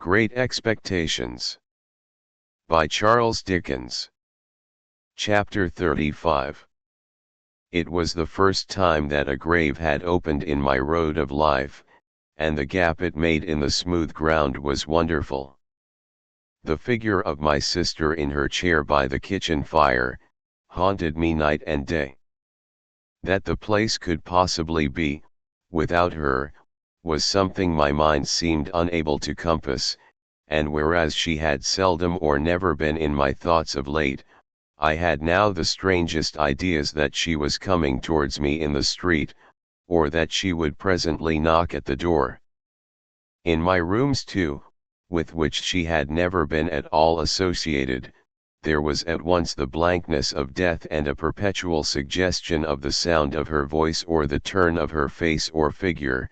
Great Expectations by Charles Dickens. Chapter 35. It was the first time that a grave had opened in my road of life, and the gap it made in the smooth ground was wonderful. The figure of my sister in her chair by the kitchen fire haunted me night and day. That the place could possibly be, without her, was something my mind seemed unable to compass, and whereas she had seldom or never been in my thoughts of late, I had now the strangest ideas that she was coming towards me in the street, or that she would presently knock at the door. In my rooms too, with which she had never been at all associated, there was at once the blankness of death and a perpetual suggestion of the sound of her voice or the turn of her face or figure,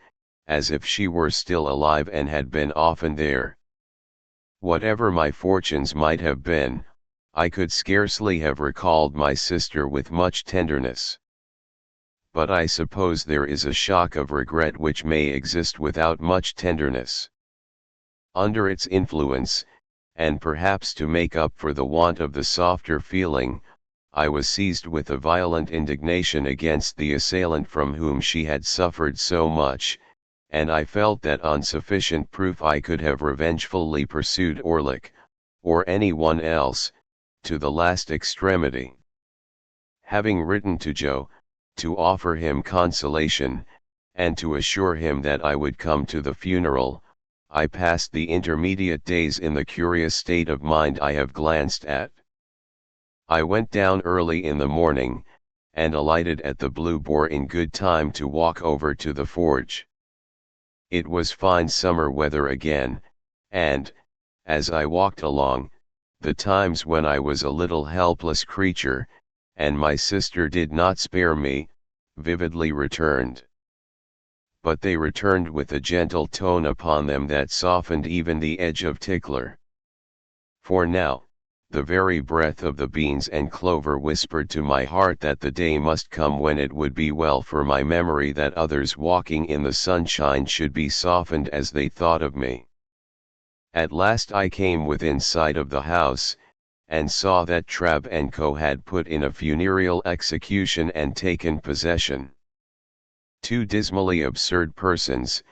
as if she were still alive and had been often there. Whatever my fortunes might have been, I could scarcely have recalled my sister with much tenderness. But I suppose there is a shock of regret which may exist without much tenderness. Under its influence, and perhaps to make up for the want of the softer feeling, I was seized with a violent indignation against the assailant from whom she had suffered so much, and I felt that on sufficient proof I could have revengefully pursued Orlick, or any one else, to the last extremity. Having written to Joe, to offer him consolation, and to assure him that I would come to the funeral, I passed the intermediate days in the curious state of mind I have glanced at. I went down early in the morning, and alighted at the Blue Boar in good time to walk over to the forge. It was fine summer weather again, and, as I walked along, the times when I was a little helpless creature, and my sister did not spare me, vividly returned. But they returned with a gentle tone upon them that softened even the edge of Tickler. For now, the very breath of the beans and clover whispered to my heart that the day must come when it would be well for my memory that others walking in the sunshine should be softened as they thought of me. At last I came within sight of the house, and saw that Trabb & Co. had put in a funereal execution and taken possession. Two dismally absurd persons,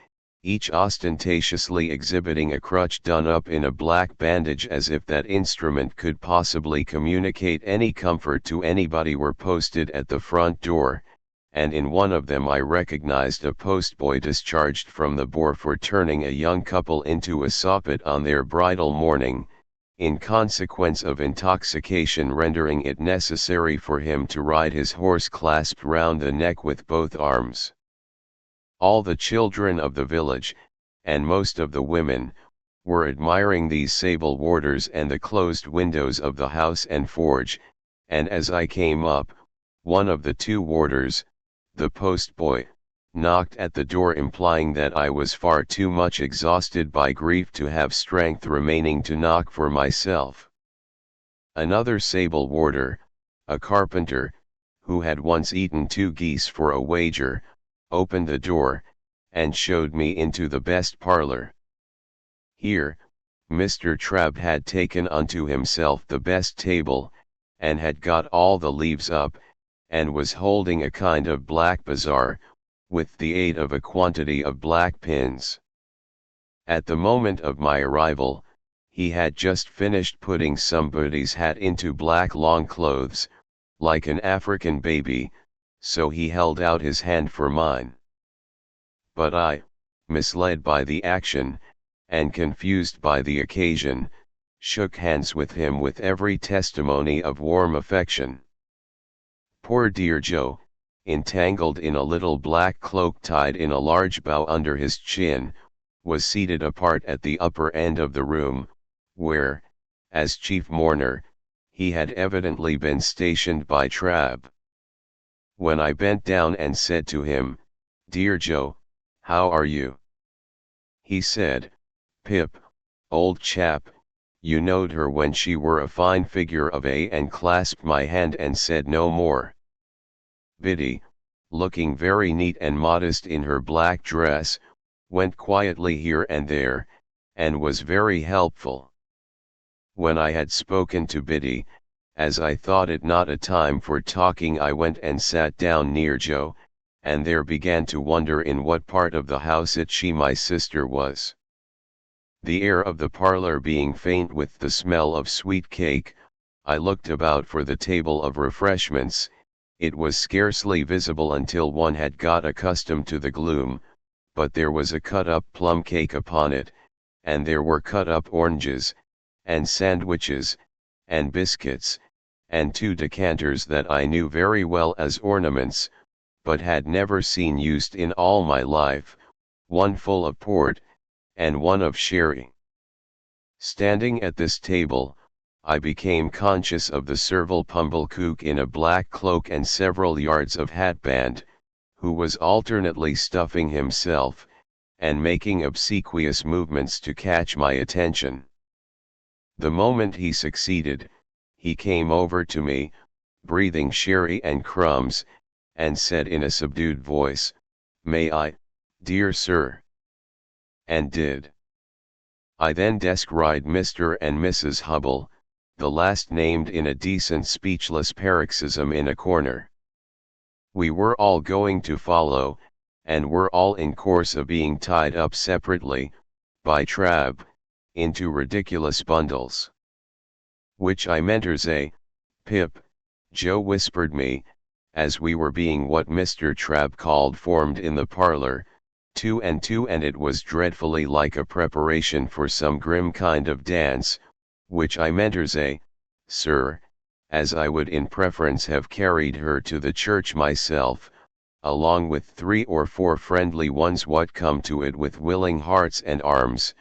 each ostentatiously exhibiting a crutch done up in a black bandage as if that instrument could possibly communicate any comfort to anybody, were posted at the front door, and in one of them I recognized a postboy discharged from the Boar for turning a young couple into a soppet on their bridal morning, in consequence of intoxication rendering it necessary for him to ride his horse clasped round the neck with both arms. All the children of the village, and most of the women, were admiring these sable warders and the closed windows of the house and forge, and as I came up, one of the two warders, the postboy, knocked at the door, implying that I was far too much exhausted by grief to have strength remaining to knock for myself. Another sable warder, a carpenter, who had once eaten 2 geese for a wager, opened the door, and showed me into the best parlor. Here, Mr. Trabb had taken unto himself the best table, and had got all the leaves up, and was holding a kind of black bazaar, with the aid of a quantity of black pins. At the moment of my arrival, he had just finished putting somebody's hat into black long clothes, like an African baby, so he held out his hand for mine. But I, misled by the action, and confused by the occasion, shook hands with him with every testimony of warm affection. Poor dear Joe, entangled in a little black cloak tied in a large bow under his chin, was seated apart at the upper end of the room, where, as chief mourner, he had evidently been stationed by Trabb. When I bent down and said to him, "Dear Joe, how are you?" he said, "Pip, old chap, you knowed her when she were a fine figure of a," and clasped my hand and said no more. Biddy, looking very neat and modest in her black dress, went quietly here and there, and was very helpful. When I had spoken to Biddy, as I thought it not a time for talking, I went and sat down near Joe, and there began to wonder in what part of the house my sister was. The air of the parlor being faint with the smell of sweet cake, I looked about for the table of refreshments. It was scarcely visible until one had got accustomed to the gloom, but there was a cut-up plum cake upon it, and there were cut-up oranges, and sandwiches, and biscuits, and 2 decanters that I knew very well as ornaments, but had never seen used in all my life, one full of port, and one of sherry. Standing at this table, I became conscious of the servile Pumblechook in a black cloak and several yards of hatband, who was alternately stuffing himself, and making obsequious movements to catch my attention. The moment he succeeded, he came over to me, breathing sherry and crumbs, and said in a subdued voice, "May I, dear sir?" And did. I then descried Mr. and Mrs. Hubble, the last named in a decent speechless paroxysm in a corner. We were all going to follow, and were all in course of being tied up separately, by Trabb, into ridiculous bundles. "Which I menters Pip," Joe whispered me, as we were being what Mr. Trabb called formed in the parlor, 2 and 2, and it was dreadfully like a preparation for some grim kind of dance, "which I menters sir, as I would in preference have carried her to the church myself, along with 3 or 4 friendly ones what come to it with willing hearts and arms,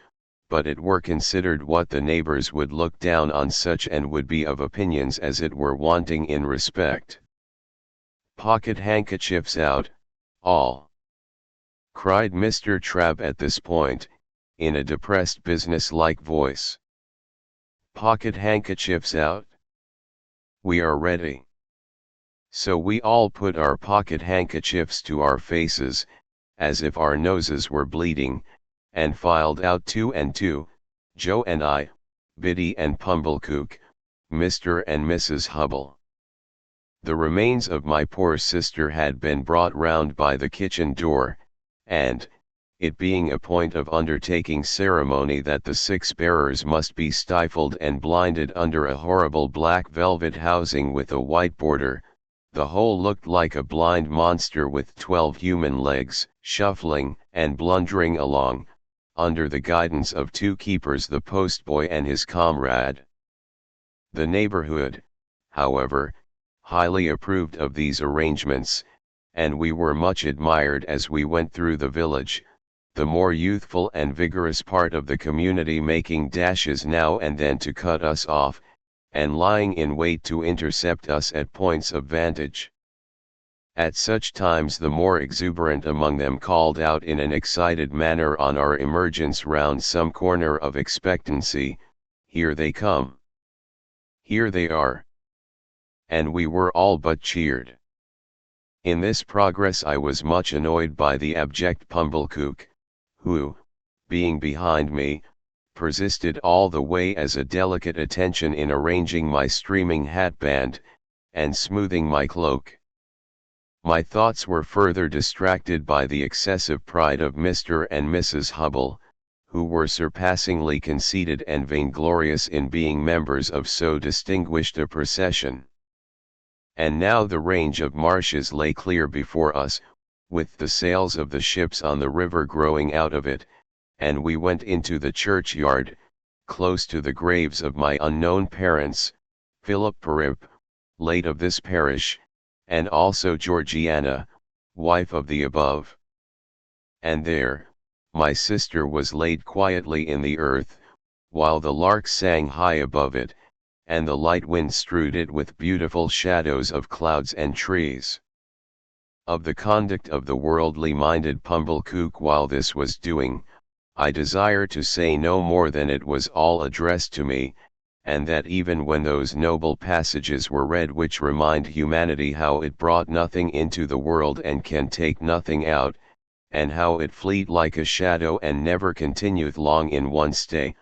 but it were considered what the neighbors would look down on such, and would be of opinions as it were wanting in respect. Pocket handkerchiefs out, all," cried Mr. Trabb at this point, in a depressed business-like voice. "Pocket handkerchiefs out? We are ready." So we all put our pocket handkerchiefs to our faces, as if our noses were bleeding, and filed out 2 and 2, Joe and I, Biddy and Pumblechook, Mr. and Mrs. Hubble. The remains of my poor sister had been brought round by the kitchen door, and, it being a point of undertaking ceremony that the 6 bearers must be stifled and blinded under a horrible black velvet housing with a white border, the whole looked like a blind monster with 12 human legs, shuffling and blundering along, under the guidance of 2 keepers, the postboy and his comrade. The neighborhood, however, highly approved of these arrangements, and we were much admired as we went through the village, the more youthful and vigorous part of the community making dashes now and then to cut us off, and lying in wait to intercept us at points of vantage. At such times the more exuberant among them called out in an excited manner on our emergence round some corner of expectancy, "Here they come! Here they are!" And we were all but cheered. In this progress I was much annoyed by the abject Pumblechook, who, being behind me, persisted all the way as a delicate attention in arranging my streaming hatband, and smoothing my cloak. My thoughts were further distracted by the excessive pride of Mr. and Mrs. Hubble, who were surpassingly conceited and vainglorious in being members of so distinguished a procession. And now the range of marshes lay clear before us, with the sails of the ships on the river growing out of it, and we went into the churchyard, close to the graves of my unknown parents, Philip Perrip, late of this parish, and also Georgiana, wife of the above. And there, my sister was laid quietly in the earth, while the larks sang high above it, and the light wind strewed it with beautiful shadows of clouds and trees. Of the conduct of the worldly-minded Pumblechook while this was doing, I desire to say no more than it was all addressed to me, and that even when those noble passages were read which remind humanity how it brought nothing into the world and can take nothing out, and how it fleet like a shadow and never continueth long in one stay.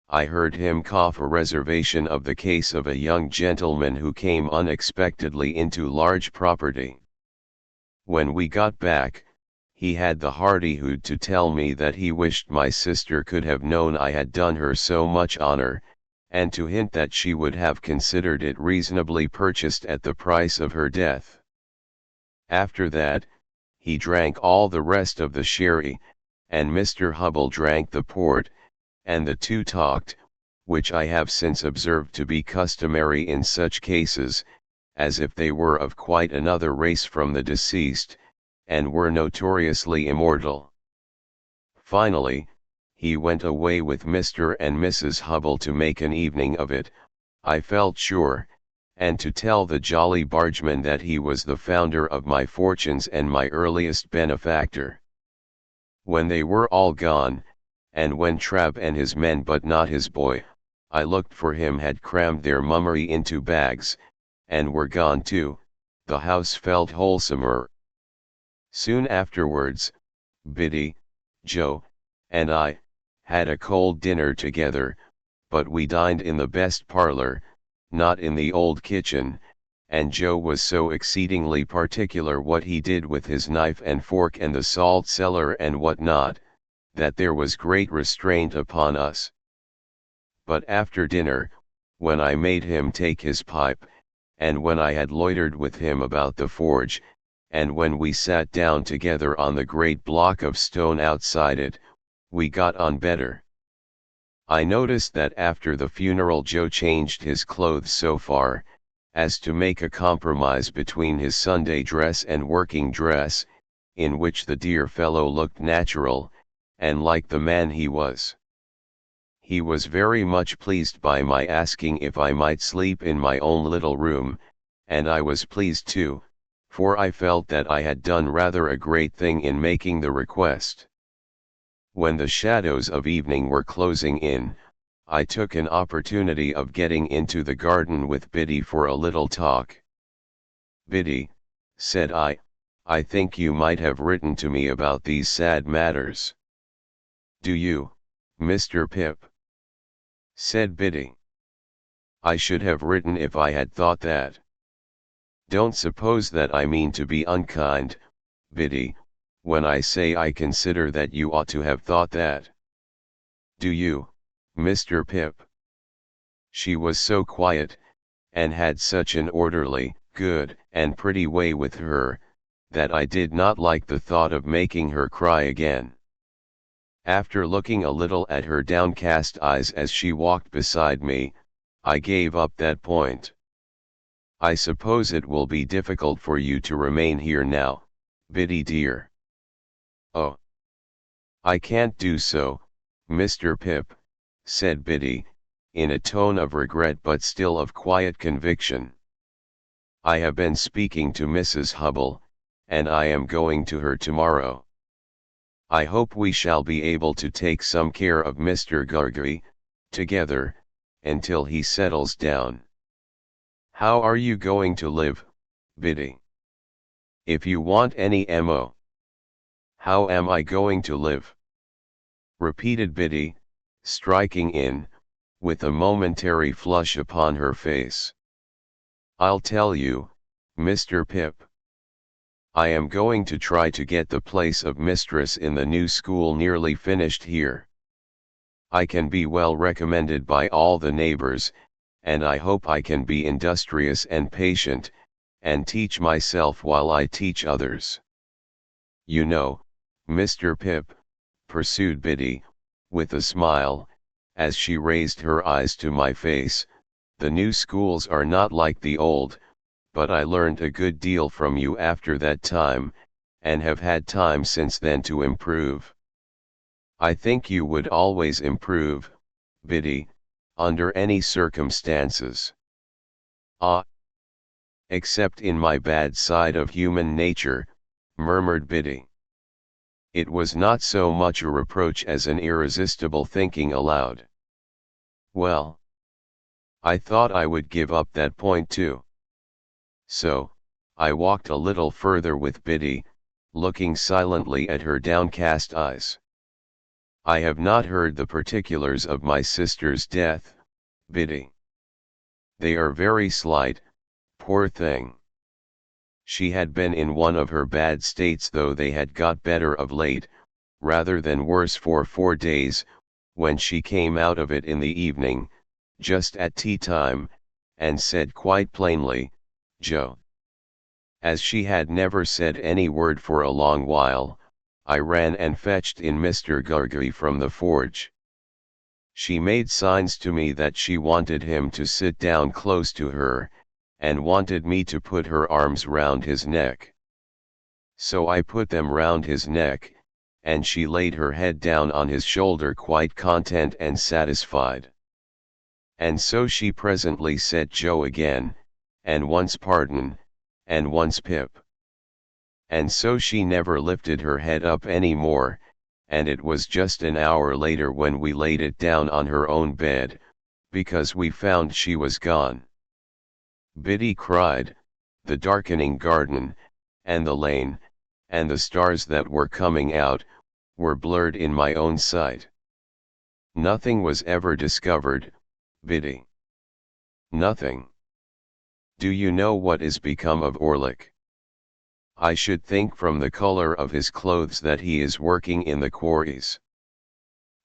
I heard him cough a reservation of the case of a young gentleman who came unexpectedly into large property. When we got back, he had the hardihood to tell me that he wished my sister could have known I had done her so much honor, and to hint that she would have considered it reasonably purchased at the price of her death. After that, he drank all the rest of the sherry, and Mr. Hubble drank the port, and the two talked, which I have since observed to be customary in such cases, as if they were of quite another race from the deceased, and were notoriously immortal. Finally, he went away with Mr. and Mrs. Hubble to make an evening of it, I felt sure, and to tell the jolly bargeman that he was the founder of my fortunes and my earliest benefactor. When they were all gone, and when Trabb and his men but not his boy, I looked for him, had crammed their mummery into bags, and were gone too, the house felt wholesomer. Soon afterwards, Biddy, Joe, and I, had a cold dinner together, but we dined in the best parlour, not in the old kitchen, and Joe was so exceedingly particular what he did with his knife and fork and the salt cellar and what not, that there was great restraint upon us. But after dinner, when I made him take his pipe, and when I had loitered with him about the forge, and when we sat down together on the great block of stone outside it, we got on better. I noticed that after the funeral Joe changed his clothes so far, as to make a compromise between his Sunday dress and working dress, in which the dear fellow looked natural, and like the man he was. He was very much pleased by my asking if I might sleep in my own little room, and I was pleased too, for I felt that I had done rather a great thing in making the request. When the shadows of evening were closing in, I took an opportunity of getting into the garden with Biddy for a little talk. "Biddy," said I think you might have written to me about these sad matters." "Do you, Mr. Pip?" said Biddy. "I should have written if I had thought that. Don't suppose that I mean to be unkind, Biddy, when I say I consider that you ought to have thought that. Do you, Mr. Pip?" She was so quiet, and had such an orderly, good, and pretty way with her, that I did not like the thought of making her cry again. After looking a little at her downcast eyes as she walked beside me, I gave up that point. "I suppose it will be difficult for you to remain here now, Biddy dear." "Oh, I can't do so, Mr. Pip," said Biddy, in a tone of regret but still of quiet conviction. "I have been speaking to Mrs. Hubble, and I am going to her tomorrow. I hope we shall be able to take some care of Mr. Gargery, together, until he settles down. How are you going to live, Biddy? If you want any mo." "How am I going to live?" repeated Biddy, striking in, with a momentary flush upon her face. "I'll tell you, Mr. Pip. I am going to try to get the place of mistress in the new school nearly finished here. I can be well recommended by all the neighbors, and I hope I can be industrious and patient, and teach myself while I teach others. You know, Mr. Pip," pursued Biddy, with a smile, as she raised her eyes to my face, "the new schools are not like the old, but I learned a good deal from you after that time, and have had time since then to improve. I think you would always improve, Biddy, under any circumstances." "Ah, except in my bad side of human nature," murmured Biddy. It was not so much a reproach as an irresistible thinking aloud. Well, I thought I would give up that point too. So, I walked a little further with Biddy, looking silently at her downcast eyes. I have not heard the particulars of my sister's death, Biddy. They are very slight, poor thing. She had been in one of her bad states, though they had got better of late, rather than worse, for 4 days, when she came out of it in the evening, just at tea time, and said quite plainly, "Joe." As she had never said any word for a long while, I ran and fetched in Mr. Gargery from the forge. She made signs to me that she wanted him to sit down close to her, and wanted me to put her arms round his neck. So I put them round his neck, and she laid her head down on his shoulder, quite content and satisfied. And so she presently said Joe again, and once pardon, and once Pip. And so she never lifted her head up any more, and it was just an hour later when we laid it down on her own bed, because we found she was gone. Biddy cried. The darkening garden, and the lane, and the stars that were coming out, were blurred in my own sight. Nothing was ever discovered, Biddy. Nothing. Do you know what is become of Orlick? I should think from the color of his clothes that he is working in the quarries.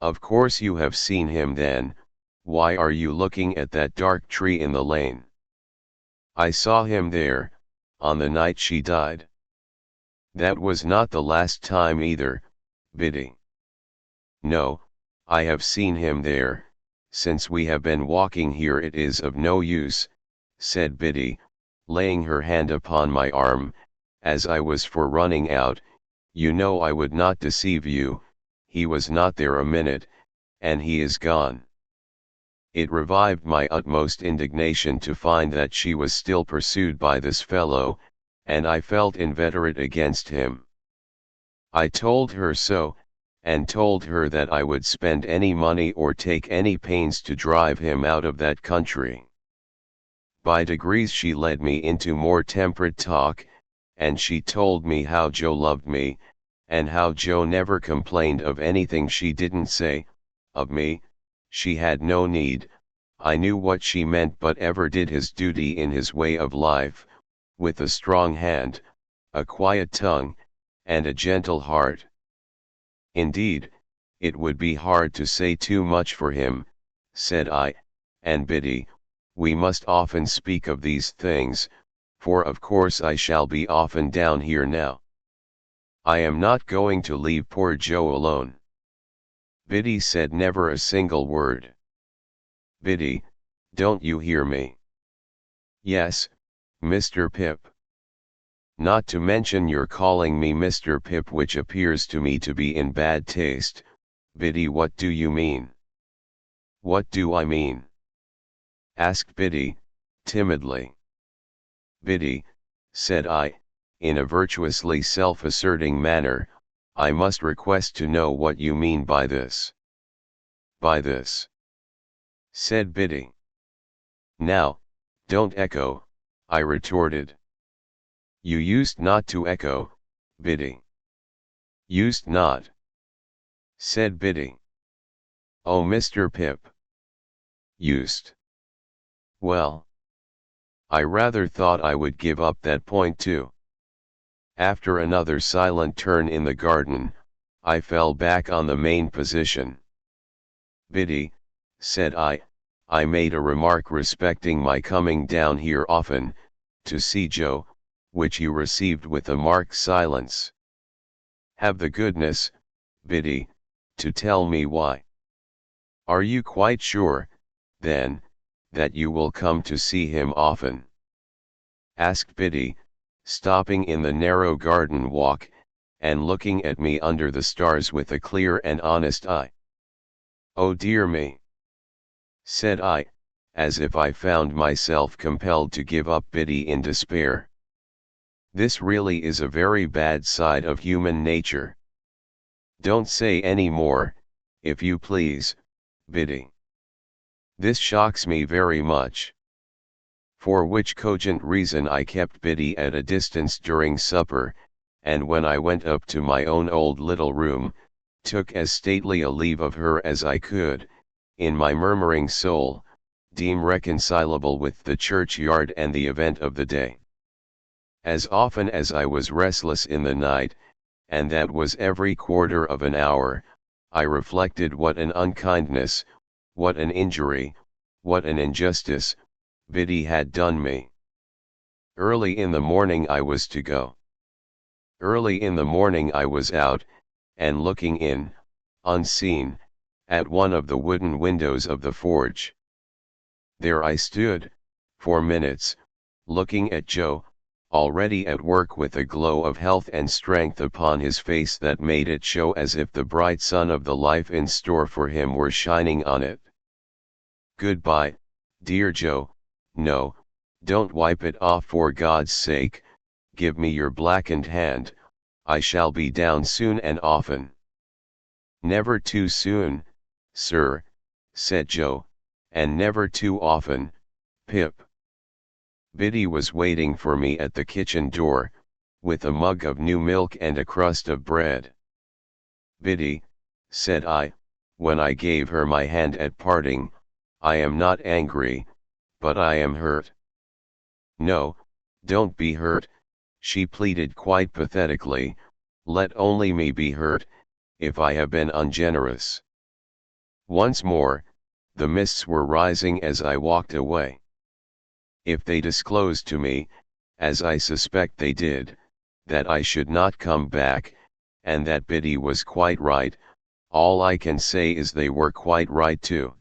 Of course you have seen him then. Why are you looking at that dark tree in the lane? I saw him there, on the night she died. That was not the last time either, Biddy. No, I have seen him there, since we have been walking here. It is of no use, said Biddy, laying her hand upon my arm, as I was for running out. You know I would not deceive you. He was not there a minute, and he is gone. It revived my utmost indignation to find that she was still pursued by this fellow, and I felt inveterate against him. I told her so, and told her that I would spend any money or take any pains to drive him out of that country. By degrees she led me into more temperate talk, and she told me how Joe loved me, and how Joe never complained of anything she didn't say, of me. She had no need. I knew what she meant, but ever did his duty in his way of life, with a strong hand, a quiet tongue, and a gentle heart. Indeed, it would be hard to say too much for him, said I, and Biddy, we must often speak of these things, for of course I shall be often down here now. I am not going to leave poor Joe alone. Biddy said never a single word. Biddy, don't you hear me? Yes, Mr. Pip. Not to mention your calling me Mr. Pip, which appears to me to be in bad taste. Biddy, what do you mean? What do I mean? Asked Biddy, timidly. Biddy, said I, in a virtuously self-asserting manner, I must request to know what you mean by this. By this, said Biddy. Now, don't echo, I retorted. You used not to echo, Biddy. Used not, said Biddy. Oh, Mr. Pip. Used. Well, I rather thought I would give up that point too. After another silent turn in the garden, I fell back on the main position. Biddy, said I made a remark respecting my coming down here often, to see Joe, which you received with a marked silence. Have the goodness, Biddy, to tell me why. Are you quite sure, then, that you will come to see him often? Asked Biddy, stopping in the narrow garden walk, and looking at me under the stars with a clear and honest eye. Oh dear me, said I, as if I found myself compelled to give up Biddy in despair. This really is a very bad side of human nature. Don't say any more, if you please, Biddy. This shocks me very much. For which cogent reason I kept Biddy at a distance during supper, and when I went up to my own old little room, took as stately a leave of her as I could, in my murmuring soul, deem reconcilable with the churchyard and the event of the day. As often as I was restless in the night, and that was every quarter of an hour, I reflected what an unkindness, what an injury, what an injustice, Biddy had done me. Early in the morning I was to go. Early in the morning I was out, and looking in, unseen, at one of the wooden windows of the forge. There I stood, for minutes, looking at Joe, already at work with a glow of health and strength upon his face that made it show as if the bright sun of the life in store for him were shining on it. "Goodbye, dear Joe, no, don't wipe it off for God's sake, give me your blackened hand, I shall be down soon and often." "Never too soon, sir," said Joe, "and never too often, Pip." Biddy was waiting for me at the kitchen door, with a mug of new milk and a crust of bread. "Biddy," said I, when I gave her my hand at parting, "I am not angry, but I am hurt." "No, don't be hurt," she pleaded quite pathetically, "let only me be hurt, if I have been ungenerous." Once more, the mists were rising as I walked away. If they disclosed to me, as I suspect they did, that I should not come back, and that Biddy was quite right, all I can say is they were quite right too.